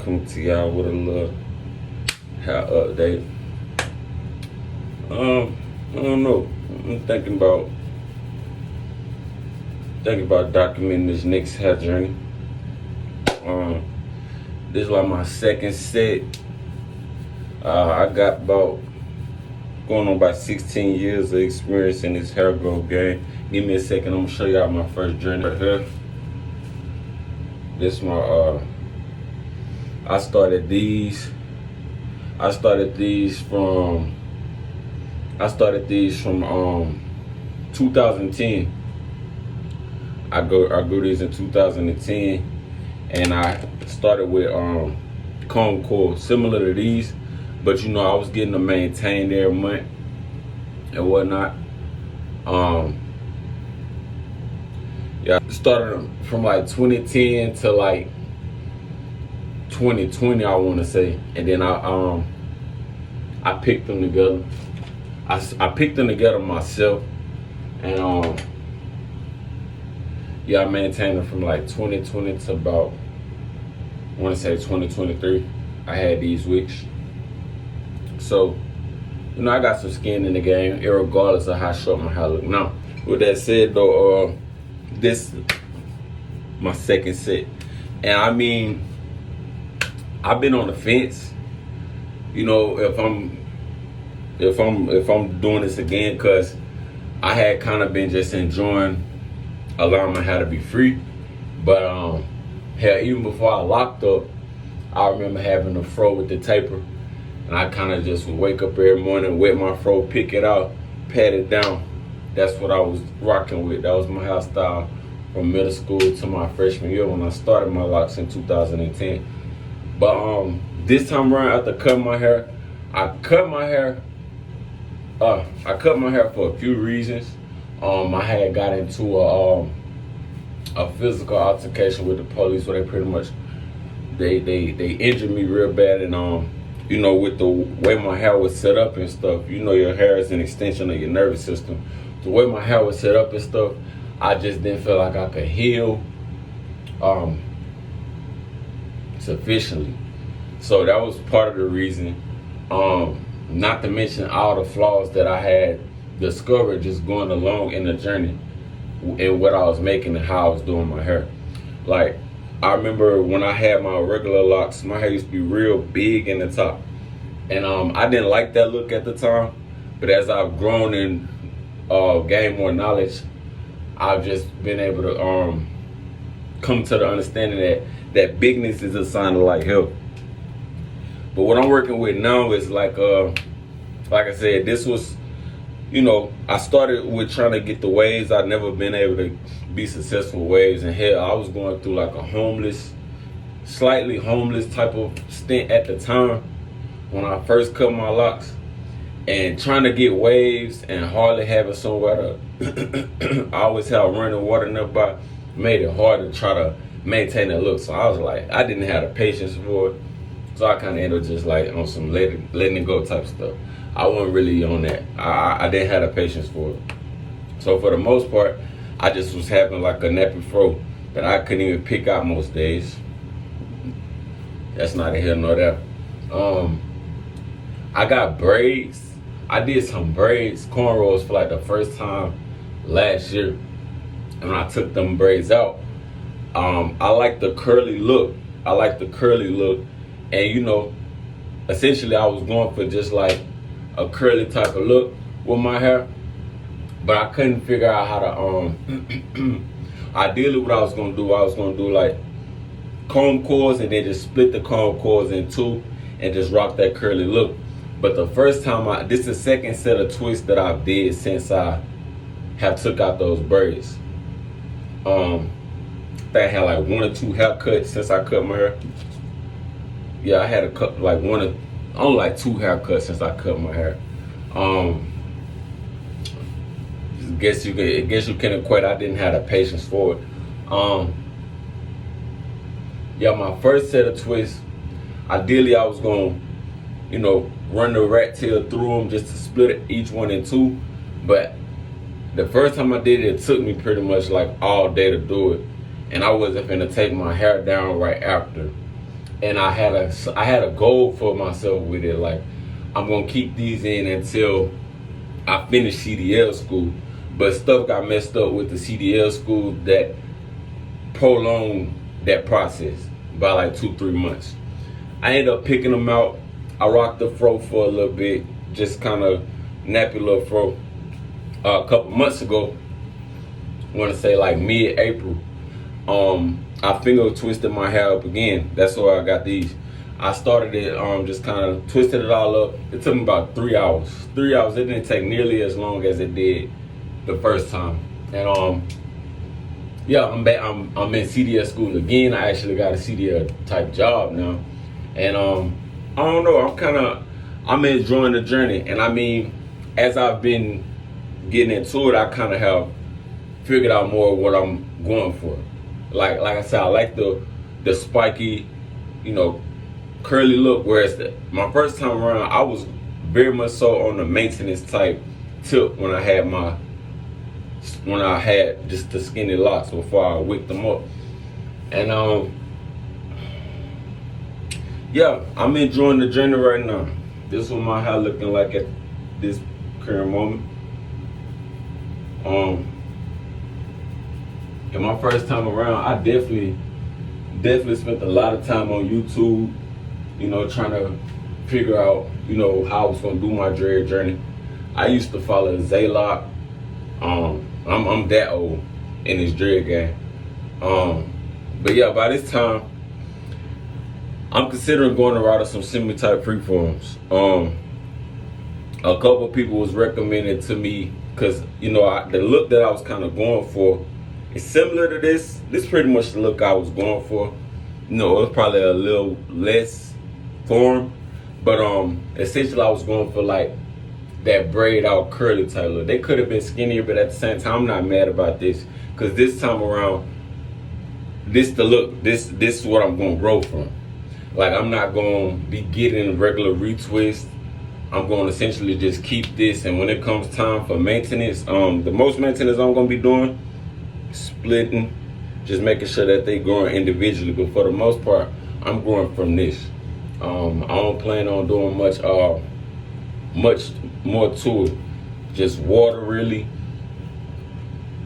Come to y'all with a little hair update. I don't know. I'm thinking about documenting this next hair journey. This is like my second set. I got going on about 16 years of experience in this hair growth game. Give me a second, I'm gonna show y'all my first journey right here. This my I started these from 2010. I grew these in 2010, and I started with comb coils similar to these, but you know I was getting them maintained every month and whatnot. Yeah, I started from like 2010 to like 2020, I want to say, and then I picked them together. I picked them together myself, and yeah, I maintained them from like 2020 to about, I want to say 2023. I had these Wicks. So, you know, I got some skin in the game, irregardless of how short my hair look. Now, with that said though, this my second set, and I mean, I've been on the fence. You know, if I'm doing this again, cause I had kind of been just enjoying allowing my hair to be free. But hell, even before I locked up, I remember having a fro with the taper, and I kind of just would wake up every morning, wet my fro, pick it out, pat it down. That's what I was rocking with. That was my hairstyle from middle school to my freshman year when I started my locks in 2010. But this time around, after cutting my hair, I cut my hair for a few reasons. I had got into a physical altercation with the police, where they pretty much they injured me real bad, and you know, with the way my hair was set up and stuff, you know, your hair is an extension of your nervous system. The way my hair was set up and stuff, I just didn't feel like I could heal sufficiently. So that was part of the reason. Not to mention all the flaws that I had discovered just going along in the journey and what I was making and how I was doing my hair. Like, I remember when I had my regular locks, my hair used to be real big in the top, and I didn't like that look at the time. But as I've grown and gained more knowledge, I've just been able to come to the understanding that bigness is a sign of like health. But what I'm working with now is like I said, this was, you know, I started with trying to get the waves. I'd never been able to be successful with waves, and hell, I was going through like a slightly homeless type of stint at the time when I first cut my locks, and trying to get waves and hardly having somewhere to I always have running water nearby, made it hard to try to maintain that look. So I was like, I didn't have the patience for it. So I kind of ended up just like on some letting it go type stuff. I wasn't really on that. I didn't have the patience for it. So for the most part, I just was having like a nappy fro that I couldn't even pick out most days. That's neither here nor there. I got braids. I did some braids, cornrows for like the first time last year. And when I took them braids out, I like the curly look. And you know, essentially I was going for just like a curly type of look with my hair, but I couldn't figure out how to ideally what I was gonna do like comb coils, and then just split the comb coils in two and just rock that curly look. But the first time this is the second set of twists that I've did since I have took out those braids. I think I had like one or two haircuts since I cut my hair. Yeah, I had only like two haircuts since I cut my hair. Guess you can equate. I didn't have the patience for it. Yeah, my first set of twists, ideally I was gonna, you know, run the rat tail through them just to split each one in two. But the first time I did it, it took me pretty much like all day to do it, and I wasn't finna take my hair down right after. and I had a goal for myself with it. Like, I'm gonna keep these in until I finish CDL school. But stuff got messed up with the CDL school that prolonged that process by like 2-3 months. I ended up picking them out. I rocked the fro for a little bit, just kind of nappy little fro. A couple months ago, I want to say like mid-April, I finger twisted my hair up again. That's why I got these. I started it, just kind of twisted it all up. It took me about 3 hours. 3 hours. It didn't take nearly as long as it did the first time. And yeah, I'm back. I'm in CDL school again. I actually got a CDL type job now, and I don't know. I'm enjoying the journey. And I mean, as I've been getting into it, I kind of have figured out more what I'm going for. Like I said, I like the spiky, curly look. Whereas my first time around, I was very much so on the maintenance type tip when I had just the skinny locks before I wicked them up. And yeah, I'm enjoying the journey right now. This is what my hair looking like at this current moment. And my first time around, I definitely spent a lot of time on YouTube, trying to figure out, how I was gonna do my dread journey. I used to follow Zaylock. I'm that old in this dread game. But yeah, by this time, I'm considering going the route of some semi-type freeforms. A couple of people was recommended to me because, the look that I was kind of going for is similar to this. This is pretty much the look I was going for. It was probably a little less form, but essentially I was going for like that braid out curly type look. They could have been skinnier, but at the same time, I'm not mad about this because this time around, this the look. This is what I'm gonna grow from. Like, I'm not gonna be getting a regular retwist. I'm gonna essentially just keep this, and when it comes time for maintenance, the most maintenance I'm gonna be doing, splitting, just making sure that they growing individually. But for the most part, I'm growing from this. I don't plan on doing much more to it. Just water, really.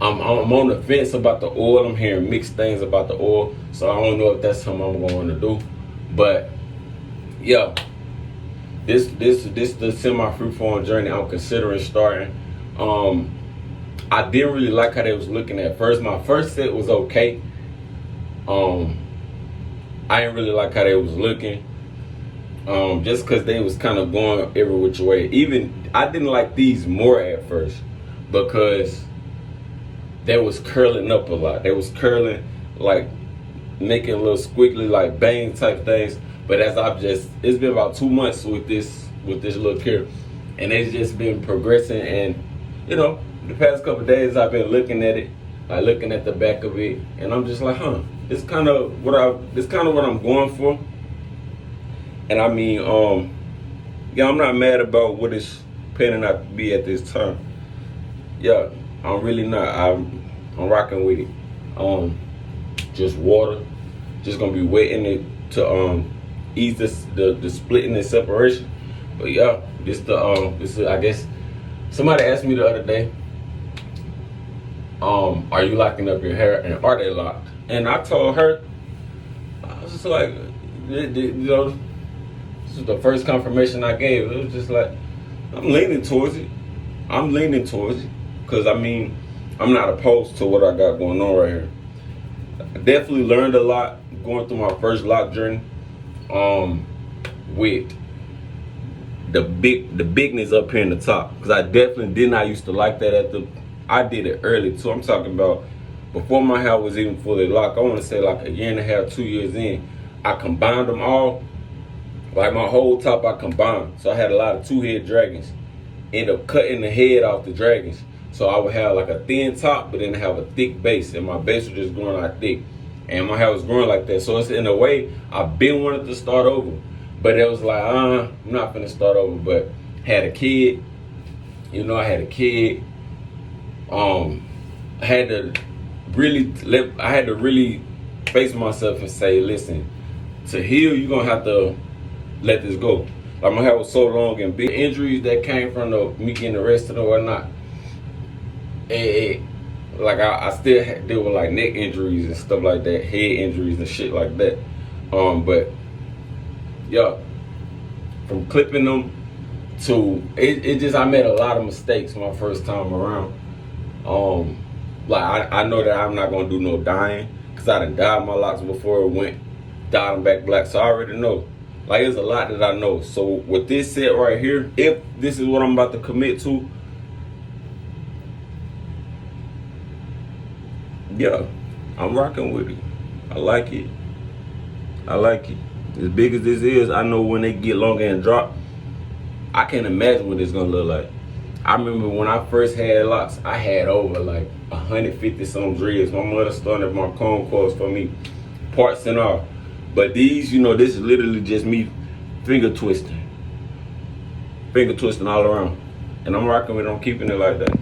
I'm on the fence about the oil. I'm hearing mixed things about the oil, so I don't know if that's something I'm going to do. But yeah, this the semi freeform journey I'm considering starting. I didn't really like how they was looking at first. My first set was okay. I didn't really like how they was looking. Just because they was kind of going every which way. Even I didn't like these more at first because they was curling up a lot. They was curling, like making a little squiggly, like bang type things. But as it's been about 2 months with this look here, and it's just been progressing. And the past couple of days I've been looking at it, like looking at the back of it, and I'm just like, it's kind of what I'm going for. And I mean, yeah, I'm not mad about what it's panning out to be at this time. Yeah, I'm really not. I'm rocking with it. Just water, just gonna be wetting it to ease the splitting and separation. But yeah, this is, I guess somebody asked me the other day, are you locking up your hair and are they locked? And I told her, I was just like, this is the first confirmation I gave. It was just like, I'm leaning towards it. Because I mean, I'm not opposed to what I got going on right here. I definitely learned a lot going through my first lock journey. With the bigness up here in the top, because I definitely did not used to like that I did it early too. I'm talking about before my hair was even fully locked. I want to say like a year and a half, 2 years in, I combined them all. Like my whole top I combined. So I had a lot of 2-head dragons. End up cutting the head off the dragons. So I would have like a thin top, but then have a thick base, and my base was just growing like thick, and my hair was growing like that. So it's in a way I've been wanting to start over, but it was like, I'm not gonna start over. But had a kid, I had a kid. I had to really face myself and say, listen, to heal, you're gonna have to let this go. Like my hair was so long and big injuries that came from me getting arrested or whatnot. Like I still deal with like neck injuries and stuff like that, head injuries and shit like that. But yeah, from clipping them to it just, I made a lot of mistakes my first time around. Like I know that I'm not gonna do no dyeing, cause I done dyed my locks before it went, dyed them back black, so I already know. Like there's a lot that I know. So with this set right here, if this is what I'm about to commit to, yeah, I'm rocking with it. I like it. I like it. As big as this is, I know when they get longer and drop, I can't imagine what it's gonna look like. I remember when I first had locks, I had over like 150 some dreads. My mother started my comb coils for me, parts and all. But these, you know, this is literally just me finger twisting all around. And I'm rocking with it, I'm keeping it like that.